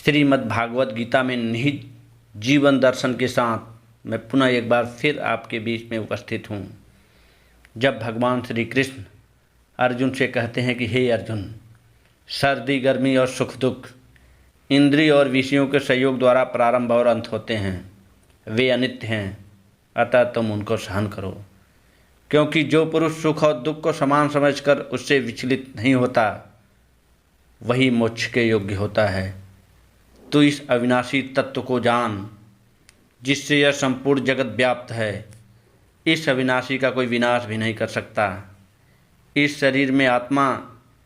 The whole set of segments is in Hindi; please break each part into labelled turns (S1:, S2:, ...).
S1: श्रीमद् भागवत गीता में निहित जीवन दर्शन के साथ मैं पुनः एक बार फिर आपके बीच में उपस्थित हूँ। जब भगवान श्री कृष्ण अर्जुन से कहते हैं कि हे अर्जुन, सर्दी गर्मी और सुख दुख इंद्रिय और विषयों के सहयोग द्वारा प्रारंभ और अंत होते हैं, वे अनित्य हैं, अतः तुम उनको सहन करो। क्योंकि जो पुरुष सुख और दुख को समान समझकर उससे विचलित नहीं होता, वही मोक्ष के योग्य होता है। तू इस अविनाशी तत्व को जान, जिससे यह संपूर्ण जगत व्याप्त है। इस अविनाशी का कोई विनाश भी नहीं कर सकता। इस शरीर में आत्मा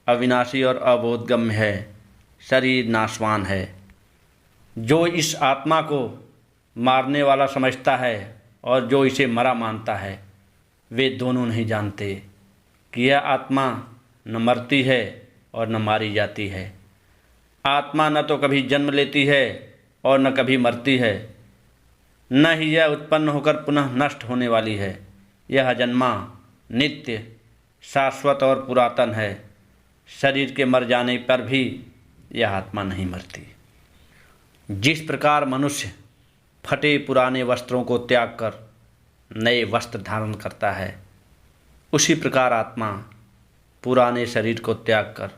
S1: अविनाशी और अबोधगम्य है, शरीर नाशवान है। जो इस आत्मा को मारने वाला समझता है और जो इसे मरा मानता है, वे दोनों नहीं जानते कि यह आत्मा न मरती है और न मारी जाती है। आत्मा न तो कभी जन्म लेती है और न कभी मरती है, न ही यह उत्पन्न होकर पुनः नष्ट होने वाली है। यह अजन्मा, नित्य, शाश्वत और पुरातन है। शरीर के मर जाने पर भी यह आत्मा नहीं मरती। जिस प्रकार मनुष्य फटे पुराने वस्त्रों को त्याग कर नए वस्त्र धारण करता है, उसी प्रकार आत्मा पुराने शरीर को त्याग कर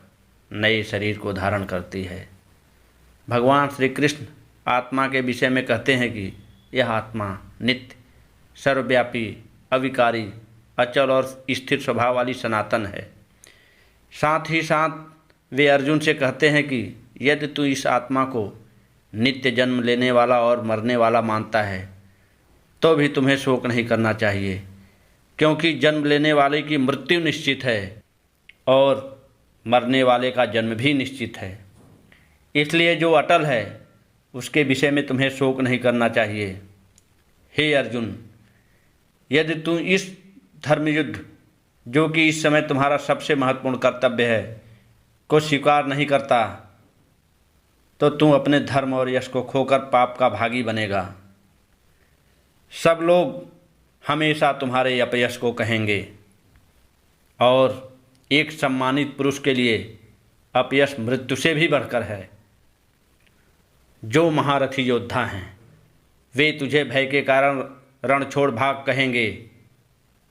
S1: नए शरीर को धारण करती है। भगवान श्री कृष्ण आत्मा के विषय में कहते हैं कि यह आत्मा नित्य, सर्वव्यापी, अविकारी, अचल और स्थिर स्वभाव वाली सनातन है। साथ ही साथ वे अर्जुन से कहते हैं कि यदि तू इस आत्मा को नित्य जन्म लेने वाला और मरने वाला मानता है, तो भी तुम्हें शोक नहीं करना चाहिए, क्योंकि जन्म लेने वाले की मृत्यु निश्चित है और मरने वाले का जन्म भी निश्चित है। इसलिए जो अटल है उसके विषय में तुम्हें शोक नहीं करना चाहिए। हे अर्जुन, यदि तू इस धर्म युद्ध, जो कि इस समय तुम्हारा सबसे महत्वपूर्ण कर्तव्य है, को स्वीकार नहीं करता, तो तू अपने धर्म और यश को खोकर पाप का भागी बनेगा। सब लोग हमेशा तुम्हारे अपयश को कहेंगे और एक सम्मानित पुरुष के लिए अपयश मृत्यु से भी बढ़कर है। जो महारथी योद्धा हैं, वे तुझे भय के कारण रण छोड़ भाग कहेंगे,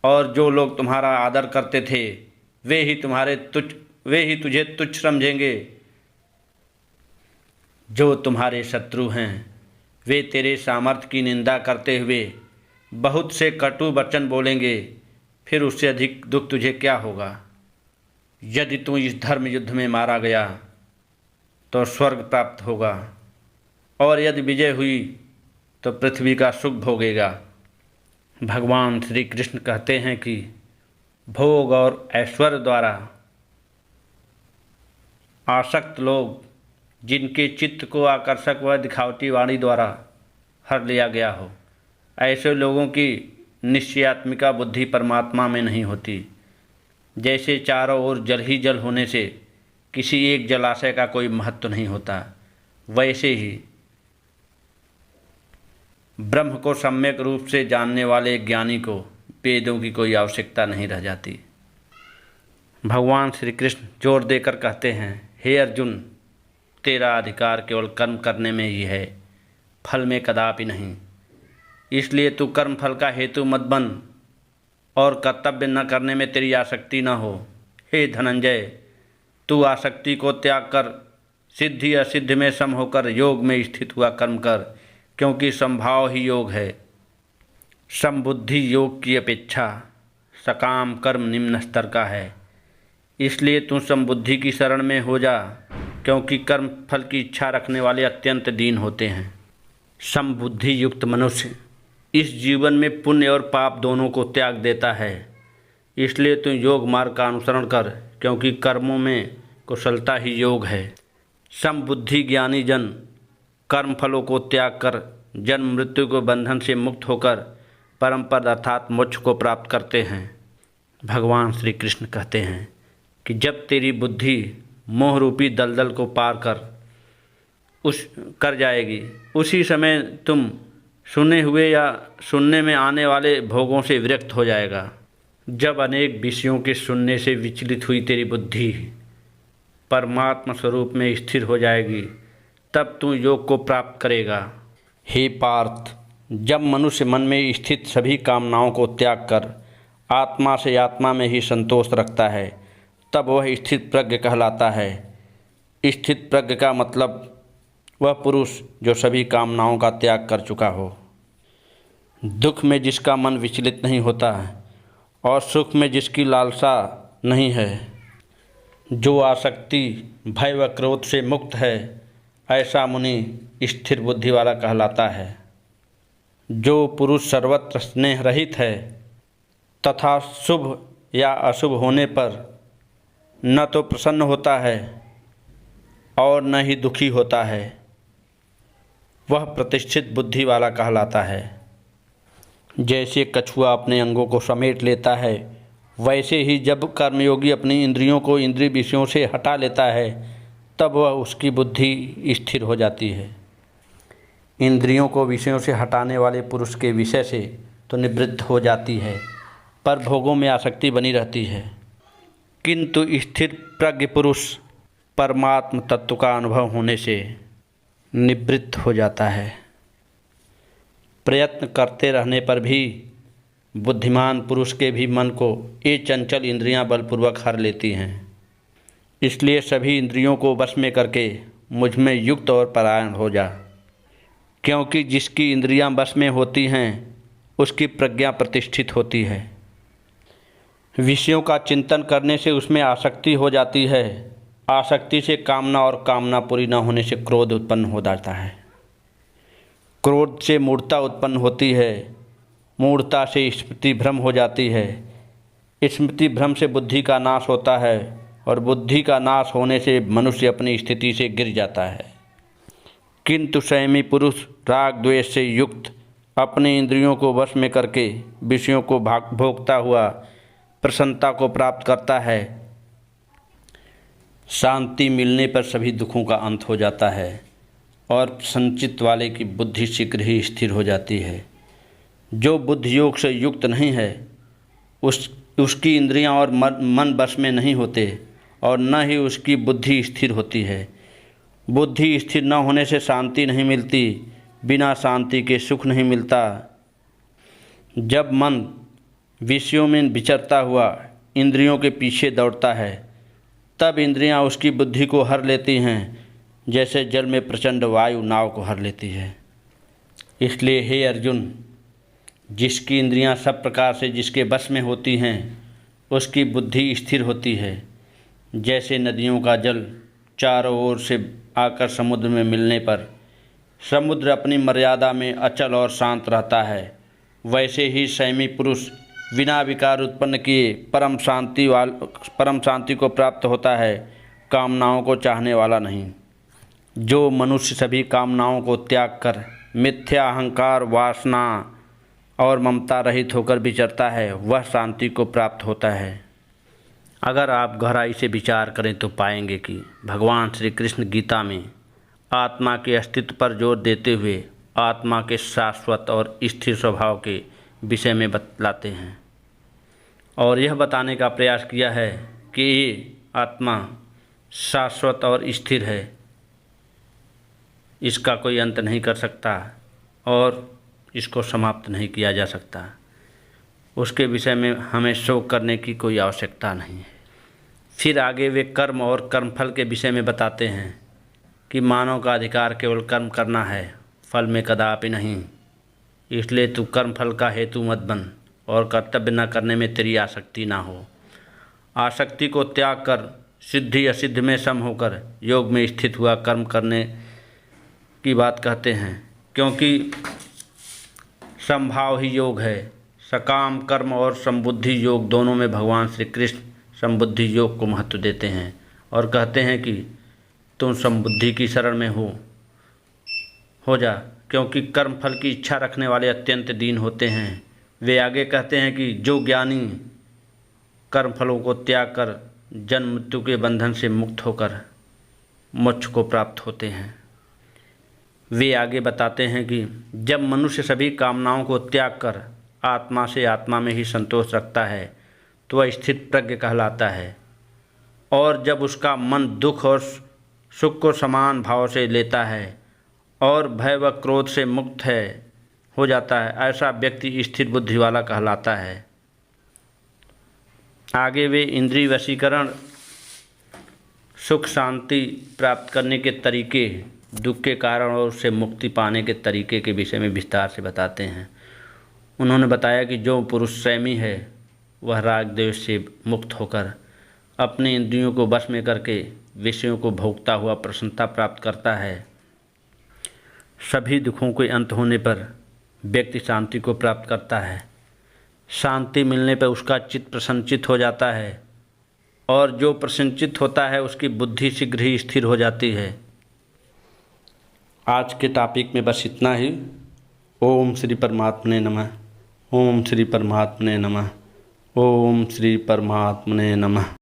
S1: और जो लोग तुम्हारा आदर करते थे, वे ही तुझे तुच्छ समझेंगे। जो तुम्हारे शत्रु हैं, वे तेरे सामर्थ्य की निंदा करते हुए बहुत से कटु वचन बोलेंगे। फिर उससे अधिक दुख तुझे क्या होगा? यदि तू इस धर्म युद्ध में मारा गया तो स्वर्ग प्राप्त होगा, और यदि विजय हुई तो पृथ्वी का सुख भोगेगा। भगवान श्री कृष्ण कहते हैं कि भोग और ऐश्वर्य द्वारा आसक्त लोग, जिनके चित्त को आकर्षक व दिखावटी वाणी द्वारा हर लिया गया हो, ऐसे लोगों की निश्चयात्मिका बुद्धि परमात्मा में नहीं होती। जैसे चारों ओर जल ही जल होने से किसी एक जलाशय का कोई महत्व नहीं होता, वैसे ही ब्रह्म को सम्यक रूप से जानने वाले ज्ञानी को वेदों की कोई आवश्यकता नहीं रह जाती। भगवान श्री कृष्ण जोर देकर कहते हैं, हे अर्जुन, तेरा अधिकार केवल कर्म करने में ही है, फल में कदापि नहीं। इसलिए तू कर्म फल का हेतु मत बन और कर्तव्य न करने में तेरी आसक्ति न हो। हे धनंजय, तू आसक्ति को त्याग कर सिद्धि असिद्ध में सम होकर योग में स्थित हुआ कर्म कर, क्योंकि समभाव ही योग है। समबुद्धि योग की अपेक्षा सकाम कर्म निम्न स्तर का है। इसलिए तू समबुद्धि की शरण में हो जा, क्योंकि कर्म फल की इच्छा रखने वाले अत्यंत दीन होते हैं। समबुद्धि युक्त मनुष्य इस जीवन में पुण्य और पाप दोनों को त्याग देता है। इसलिए तू योग मार्ग का अनुसरण कर, क्योंकि कर्मों में कुशलता ही योग है। समबुद्धि ज्ञानी जन कर्म फलों को त्याग कर जन्म मृत्यु के बंधन से मुक्त होकर परम पद अर्थात मोक्ष को प्राप्त करते हैं। भगवान श्री कृष्ण कहते हैं कि जब तेरी बुद्धि मोह रूपी दलदल को पार कर जाएगी, उसी समय तुम सुने हुए या सुनने में आने वाले भोगों से विरक्त हो जाएगा। जब अनेक विषयों के सुनने से विचलित हुई तेरी बुद्धि परमात्मा स्वरूप में स्थिर हो जाएगी, तब तू योग को प्राप्त करेगा। हे पार्थ, जब मनुष्य मन में स्थित सभी कामनाओं को त्याग कर आत्मा से आत्मा में ही संतोष रखता है, तब वह स्थित प्रज्ञ कहलाता है। स्थित प्रज्ञ का मतलब वह पुरुष जो सभी कामनाओं का त्याग कर चुका हो, दुख में जिसका मन विचलित नहीं होता और सुख में जिसकी लालसा नहीं है, जो आसक्ति, भय व क्रोध से मुक्त है, ऐसा मुनि स्थिर बुद्धि वाला कहलाता है। जो पुरुष सर्वत्र स्नेह रहित है तथा शुभ या अशुभ होने पर न तो प्रसन्न होता है और न ही दुखी होता है, वह प्रतिष्ठित बुद्धि वाला कहलाता है। जैसे कछुआ अपने अंगों को समेट लेता है, वैसे ही जब कर्मयोगी अपनी इंद्रियों को इंद्रिय विषयों से हटा लेता है, तब वह उसकी बुद्धि स्थिर हो जाती है। इंद्रियों को विषयों से हटाने वाले पुरुष के विषय से तो निवृत्त हो जाती है, पर भोगों में आसक्ति बनी रहती है। किंतु स्थिर प्रज्ञ पुरुष परमात्म तत्व का अनुभव होने से निवृत्त हो जाता है। प्रयत्न करते रहने पर भी बुद्धिमान पुरुष के भी मन को ये चंचल इंद्रियां बलपूर्वक हर लेती हैं। इसलिए सभी इंद्रियों को वश में करके मुझ में युक्त और परायण हो जा, क्योंकि जिसकी इंद्रियां वश में होती हैं उसकी प्रज्ञा प्रतिष्ठित होती है। विषयों का चिंतन करने से उसमें आसक्ति हो जाती है। आसक्ति से कामना और कामना पूरी न होने से क्रोध उत्पन्न हो जाता है। क्रोध से मूढ़ता उत्पन्न होती है। मूढ़ता से स्मृति भ्रम हो जाती है। स्मृति भ्रम से बुद्धि का नाश होता है और बुद्धि का नाश होने से मनुष्य अपनी स्थिति से गिर जाता है। किंतु संयमी पुरुष राग द्वेष से युक्त अपने इंद्रियों को वश में करके विषयों को भोगता हुआ प्रसन्नता को प्राप्त करता है। शांति मिलने पर सभी दुखों का अंत हो जाता है और संचित वाले की बुद्धि शीघ्र ही स्थिर हो जाती है। जो बुद्धि योग से युक्त नहीं है उसकी इंद्रियां और मन बस में नहीं होते और न ही उसकी बुद्धि स्थिर होती है। बुद्धि स्थिर न होने से शांति नहीं मिलती, बिना शांति के सुख नहीं मिलता। जब मन विषयों में विचरता हुआ इंद्रियों के पीछे दौड़ता है, तब इंद्रियां उसकी बुद्धि को हर लेती हैं, जैसे जल में प्रचंड वायु नाव को हर लेती है। इसलिए हे अर्जुन, जिसकी इंद्रियां सब प्रकार से जिसके बस में होती हैं उसकी बुद्धि स्थिर होती है। जैसे नदियों का जल चारों ओर से आकर समुद्र में मिलने पर समुद्र अपनी मर्यादा में अचल और शांत रहता है, वैसे ही संयमी पुरुष बिना विकार उत्पन्न किए परम शांति को प्राप्त होता है, कामनाओं को चाहने वाला नहीं। जो मनुष्य सभी कामनाओं को त्याग कर मिथ्या अहंकार, वासना और ममता रहित होकर विचरता है, वह शांति को प्राप्त होता है। अगर आप गहराई से विचार करें तो पाएंगे कि भगवान श्री कृष्ण गीता में आत्मा के अस्तित्व पर जोर देते हुए आत्मा के शाश्वत और स्थिर स्वभाव के विषय में बतलाते हैं और यह बताने का प्रयास किया है कि ये आत्मा शाश्वत और स्थिर है, इसका कोई अंत नहीं कर सकता और इसको समाप्त नहीं किया जा सकता। उसके विषय में हमें शोक करने की कोई आवश्यकता नहीं है। फिर आगे वे कर्म और कर्मफल के विषय में बताते हैं कि मानव का अधिकार केवल कर्म करना है, फल में कदापि नहीं। इसलिए तू कर्मफल का हेतु मत बन और कर्तव्य न करने में तेरी आसक्ति ना हो। आसक्ति को त्याग कर सिद्धि असिद्ध में सम होकर योग में स्थित हुआ कर्म करने की बात कहते हैं, क्योंकि समभाव ही योग है। सकाम कर्म और संबुद्धि योग दोनों में भगवान श्री कृष्ण संबुद्धि योग को महत्व देते हैं और कहते हैं कि तुम संबुद्धि की शरण में हो जा, क्योंकि कर्म फल की इच्छा रखने वाले अत्यंत दीन होते हैं। वे आगे कहते हैं कि जो ज्ञानी कर्म फलों को त्याग कर जन्म मृत्यु के बंधन से मुक्त होकर मोक्ष को प्राप्त होते हैं। वे आगे बताते हैं कि जब मनुष्य सभी कामनाओं को त्याग कर आत्मा से आत्मा में ही संतोष रखता है तो वह स्थित प्रज्ञ कहलाता है। और जब उसका मन दुख और सुख को समान भाव से लेता है और भय व क्रोध से मुक्त हो जाता है, ऐसा व्यक्ति स्थिर बुद्धि वाला कहलाता है। आगे वे इंद्रिय वशीकरण, सुख शांति प्राप्त करने के तरीके, दुख के कारण और उससे मुक्ति पाने के तरीके के विषय में विस्तार से बताते हैं। उन्होंने बताया कि जो पुरुष संयमी है वह राग द्वेष से मुक्त होकर अपने इंद्रियों को वश में करके विषयों को भोगता हुआ प्रसन्नता प्राप्त करता है। सभी दुखों के अंत होने पर व्यक्ति शांति को प्राप्त करता है। शांति मिलने पर उसका चित्त प्रसन्नचित हो जाता है और जो प्रसन्नचित होता है उसकी बुद्धि शीघ्र ही स्थिर हो जाती है। आज के टॉपिक में बस इतना ही। ओम श्री परमात्मने नमः। ओम श्री परमात्मने नमः। ओम श्री परमात्मने नमः।